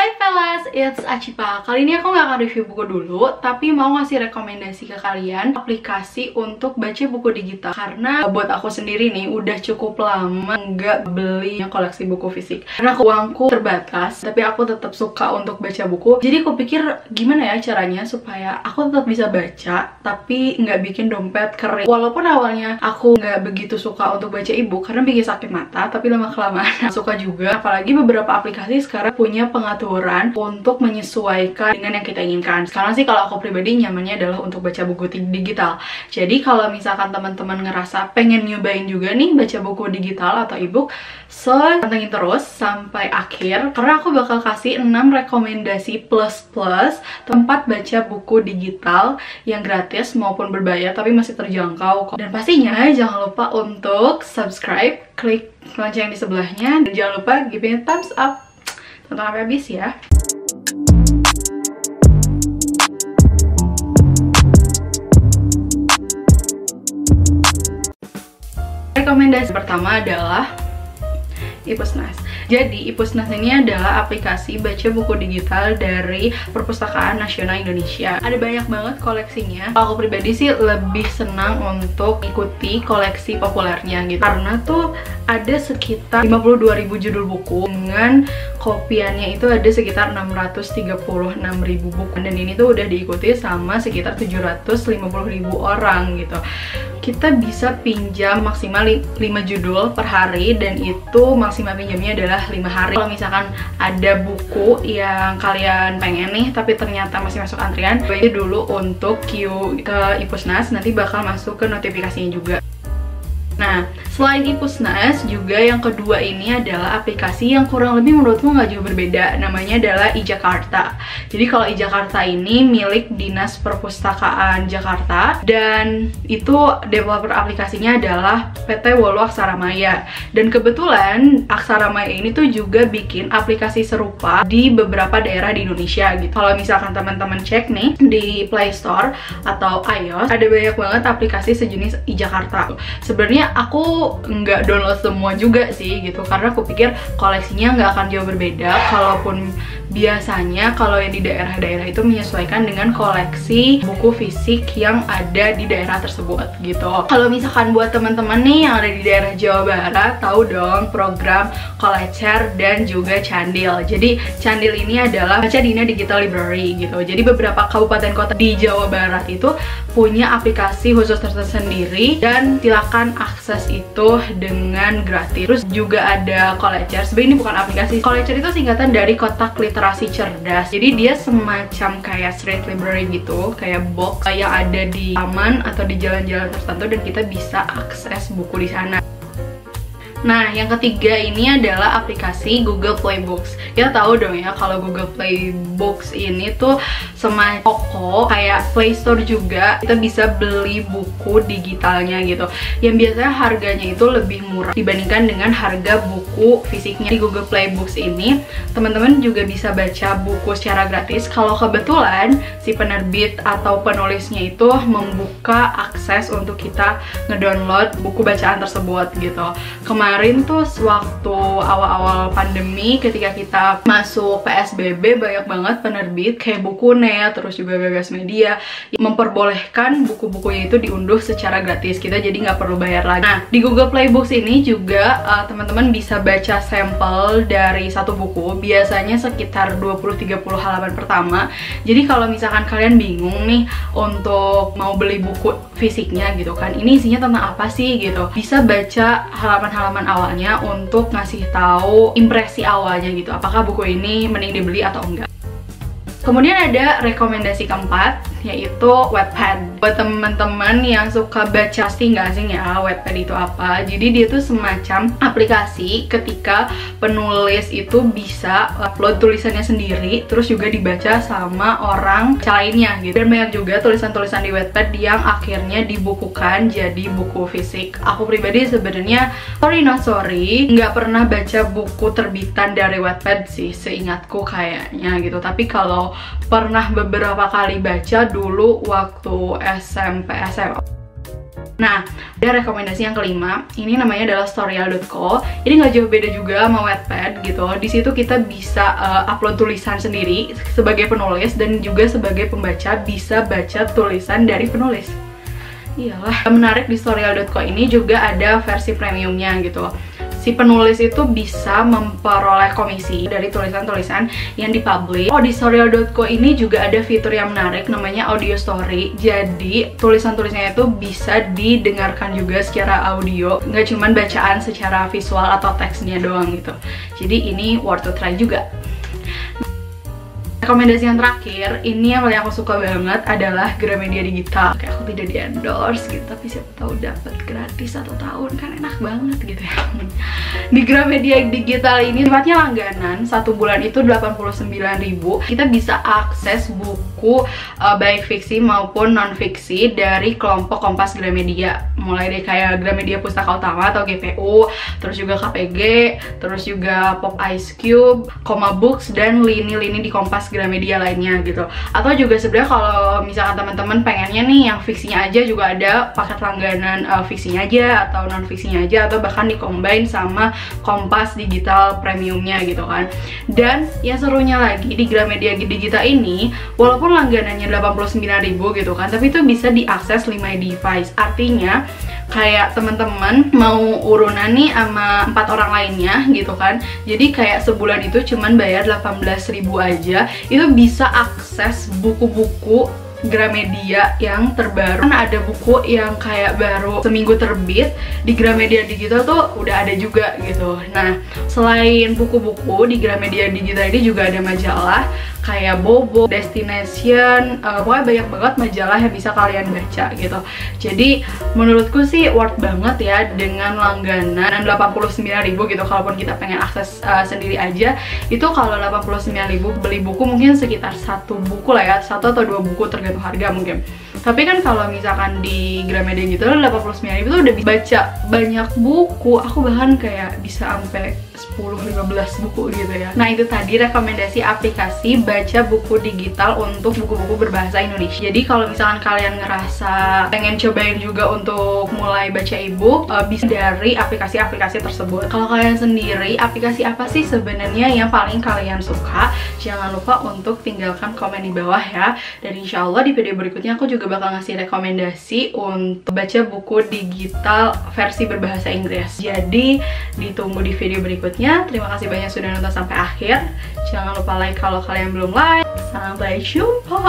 Hai fellas, it's Acipa. Kali ini aku nggak akan review buku dulu, tapi mau ngasih rekomendasi ke kalian aplikasi untuk baca buku digital. Karena buat aku sendiri nih, udah cukup lama nggak beli koleksi buku fisik. Karena uangku terbatas, tapi aku tetap suka untuk baca buku. Jadi aku pikir gimana ya caranya supaya aku tetap bisa baca, tapi nggak bikin dompet kering. Walaupun awalnya aku nggak begitu suka untuk baca e-book karena bikin sakit mata, tapi lama-kelamaan suka juga. Apalagi beberapa aplikasi sekarang punya pengaturan untuk menyesuaikan dengan yang kita inginkan. Sekarang sih kalau aku pribadi nyamannya adalah untuk baca buku digital. Jadi kalau misalkan teman-teman ngerasa pengen nyobain juga nih baca buku digital atau ebook, so pantengin terus sampai akhir karena aku bakal kasih 6 rekomendasi plus tempat baca buku digital yang gratis maupun berbayar tapi masih terjangkau. Dan pastinya jangan lupa untuk subscribe, klik lonceng di sebelahnya, dan jangan lupa give me a thumbs up. Tonton sampai habis ya. Rekomendasi pertama adalah Ipusnas. Jadi Ipusnas ini adalah aplikasi baca buku digital dari Perpustakaan Nasional Indonesia. Ada banyak banget koleksinya. Aku pribadi sih lebih senang untuk ikuti koleksi populernya gitu. Karena tuh ada sekitar 52.000 judul buku dengan kopiannya itu ada sekitar 636.000 buku. Dan ini tuh udah diikuti sama sekitar 750.000 orang gitu. Kita bisa pinjam maksimal 5 judul per hari dan itu maksimal pinjamnya adalah 5 hari. Kalau misalkan ada buku yang kalian pengen nih tapi ternyata masih masuk antrian, coba dulu untuk queue ke Ipusnas, nanti bakal masuk ke notifikasinya juga. Nah, selain Ipusnas, juga yang kedua ini adalah aplikasi yang kurang lebih menurutku nggak jauh berbeda. Namanya adalah iJakarta. Jadi kalau iJakarta ini milik Dinas Perpustakaan Jakarta, dan itu developer aplikasinya adalah PT Wolu Aksara Maya. Dan kebetulan Aksara Maya ini tuh juga bikin aplikasi serupa di beberapa daerah di Indonesia gitu. Kalau misalkan teman-teman cek nih di Play Store atau iOS, ada banyak banget aplikasi sejenis iJakarta. Sebenarnya aku nggak download semua juga sih gitu, karena aku pikir koleksinya nggak akan jauh berbeda. Kalaupun biasanya kalau yang di daerah-daerah itu menyesuaikan dengan koleksi buku fisik yang ada di daerah tersebut gitu. Kalau misalkan buat teman-teman nih yang ada di daerah Jawa Barat, tahu dong program Kolecer dan juga Candil. Jadi Candil ini adalah Baca Dina Digital Library gitu. Jadi beberapa kabupaten kota di Jawa Barat itu punya aplikasi khusus tersendiri dan silakan akses itu dengan gratis. Terus juga ada Kolecer. Sebenarnya ini bukan aplikasi. Kolecer itu singkatan dari Kotak Literasi Cerdas. Jadi dia semacam kayak street library gitu, kayak box yang ada di taman atau di jalan-jalan tertentu dan kita bisa akses buku di sana. Nah, yang ketiga ini adalah aplikasi Google Play Books. Kita tahu dong ya kalau Google Play Books ini tuh semacam toko kayak Play Store juga. Kita bisa beli buku digitalnya gitu, yang biasanya harganya itu lebih murah dibandingkan dengan harga buku fisiknya. Di Google Play Books ini teman-teman juga bisa baca buku secara gratis kalau kebetulan si penerbit atau penulisnya itu membuka akses untuk kita ngedownload buku bacaan tersebut gitu. Kemarin tuh waktu awal-awal pandemi, ketika kita masuk PSBB, banyak banget penerbit kayak Bukunet, terus juga Gagas Media yang memperbolehkan buku-bukunya itu diunduh secara gratis. Kita jadi nggak perlu bayar lagi. Nah, di Google Play Books ini juga teman-teman bisa baca sampel dari satu buku, biasanya sekitar 20-30 halaman pertama. Jadi kalau misalkan kalian bingung nih untuk mau beli buku fisiknya gitu kan, ini isinya tentang apa sih gitu, bisa baca halaman-halaman awalnya untuk ngasih tahu impresi awalnya gitu, apakah buku ini mending dibeli atau enggak. Kemudian ada rekomendasi keempat, yaitu Wattpad. Buat teman-teman yang suka baca, pasti nggak asing ya Wattpad itu apa. Jadi dia tuh semacam aplikasi ketika penulis itu bisa upload tulisannya sendiri, terus juga dibaca sama orang lainnya gitu. Dan banyak juga tulisan-tulisan di Wattpad yang akhirnya dibukukan jadi buku fisik. Aku pribadi sebenarnya sorry not sorry nggak pernah baca buku terbitan dari Wattpad sih, seingatku kayaknya gitu. Tapi kalau pernah beberapa kali baca dulu waktu SMP SMA. Nah, ada rekomendasi yang kelima, ini namanya adalah Storyal.co. Ini nggak jauh beda juga sama Wattpad gitu. Di situ kita bisa upload tulisan sendiri sebagai penulis, dan juga sebagai pembaca bisa baca tulisan dari penulis. Iyalah, menarik di Storyal.co ini juga ada versi premiumnya gitu. Si penulis itu bisa memperoleh komisi dari tulisan-tulisan yang dipublish. Oh, di Storyal.co ini juga ada fitur yang menarik namanya audio story. Jadi tulisan-tulisannya itu bisa didengarkan juga secara audio, nggak cuman bacaan secara visual atau teksnya doang gitu. Jadi ini worth to try juga. Rekomendasi yang terakhir, ini yang paling aku suka banget adalah Gramedia Digital. Kayak aku tidak di-endorse gitu, tapi siapa tahu dapat gratis 1 tahun, kan enak banget gitu ya. Di Gramedia Digital ini sifatnya langganan, 1 bulan itu 89.000. Kita bisa akses buku baik fiksi maupun non-fiksi dari kelompok Kompas Gramedia. Mulai dari kayak Gramedia Pustaka Utama atau GPU, terus juga KPG, terus juga Pop Ice Cube, Koma Books, dan lini-lini di Kompas Gramedia lainnya gitu. Atau juga sebenarnya kalau misalkan teman-teman pengennya nih yang fiksinya aja, juga ada paket langganan fiksinya aja atau non fiksinya aja, atau bahkan di-combine sama Kompas Digital premiumnya gitu kan. Dan yang serunya lagi di Gramedia Digital ini, walaupun langganannya 89.000 gitu kan, tapi itu bisa diakses 5 device. Artinya kayak teman-teman mau urunan nih sama 4 orang lainnya gitu kan, jadi kayak sebulan itu cuman bayar 18.000 aja, itu bisa akses buku-buku Gramedia yang terbaru. Kan ada buku yang kayak baru seminggu terbit di Gramedia Digital tuh udah ada juga gitu. Nah, selain buku-buku di Gramedia Digital ini juga ada majalah kayak Bobo, Destination, pokoknya banyak banget majalah yang bisa kalian baca gitu. Jadi menurutku sih worth banget ya dengan langganan 89.000 gitu. Kalaupun kita pengen akses sendiri aja, itu kalau 89.000 beli buku mungkin sekitar 1 buku lah ya, 1 atau 2 buku tergantung harga mungkin. Tapi kan kalau misalkan di Gramedia gitu 89.000 tuh udah baca banyak buku. Aku bahkan kayak bisa sampai 10-15 buku gitu ya. Nah, itu tadi rekomendasi aplikasi baca buku digital untuk buku-buku berbahasa Indonesia. Jadi kalau misalkan kalian ngerasa pengen cobain juga untuk mulai baca e-book, bisa dari aplikasi-aplikasi tersebut. Kalau kalian sendiri, aplikasi apa sih sebenarnya yang paling kalian suka? Jangan lupa untuk tinggalkan komen di bawah ya. Dan insya Allah di video berikutnya aku juga bakal ngasih rekomendasi untuk baca buku digital versi berbahasa Inggris. Jadi ditunggu di video berikutnya. Terima kasih banyak sudah nonton sampai akhir. Jangan lupa like kalau kalian belum like. Sampai jumpa.